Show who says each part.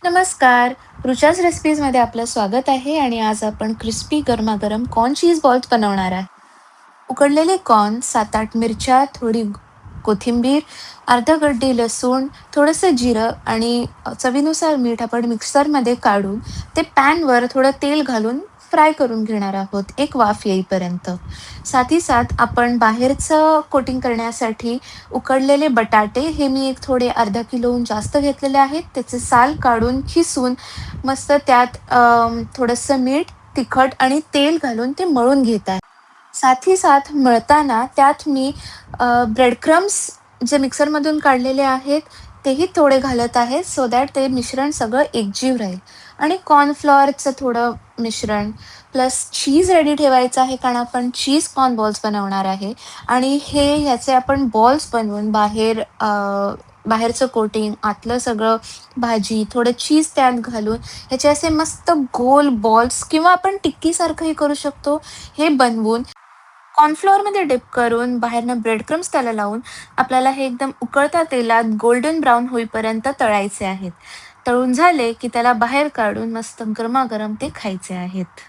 Speaker 1: नमस्कार. रुचा's रेसिपीजमध्ये आपलं स्वागत आहे आणि आज आपण क्रिस्पी गरमागरम कॉर्न चीज बॉल्स बनवणार आहे. उकडलेले कॉर्न, 7-8 मिरच्या, थोडी कोथिंबीर, अर्धा गड्डी लसूण, थोडंसं जिरं आणि चवीनुसार मीठ आपण मिक्सरमध्ये काढून ते पॅनवर थोडं तेल घालून फ्राय करून घेणार आहोत, एक वाफ येईपर्यंत. साथ आपण बाहेरचं कोटिंग करण्यासाठी उकडलेले बटाटे हे मी एक थोडे अर्धा किलोहून जास्त घेतलेले आहेत. त्याचे साल काढून खिसून मस्त त्यात थोडंसं मीठ, तिखट आणि तेल घालून ते मळून घेत आहे. साथ मळताना त्यात मी ब्रेड क्रम्स जे मिक्सरमधून काढलेले आहेत, तेही थोडे घालत आहे, सो दॅट ते मिश्रण सगळं एकजीव राहील. आणि कॉर्नफ्लॉवरचं थोडं मिश्रण प्लस चीज रेडी ठेवायचं आहे, कारण आपण चीज कॉर्न बॉल्स बनवणार आहे. आणि ह्याचे आपण बॉल्स बनवून बाहेरचं कोटिंग, आतलं सगळं भाजी, थोडं चीज त्यात घालून ह्याचे असे मस्त गोल बॉल्स किंवा आपण टिक्कीसारखंही करू शकतो. हे बनवून कॉर्नफ्लोअरमध्ये डिप करून बाहेरनं ब्रेड क्रम्स त्याला लावून आपल्याला हे एकदम उकळत्या तेलात गोल्डन ब्राउन होईपर्यंत तळायचे आहेत. तळून झाले की त्याला बाहेर काढून मस्त गरमागरम ते खायचे आहेत.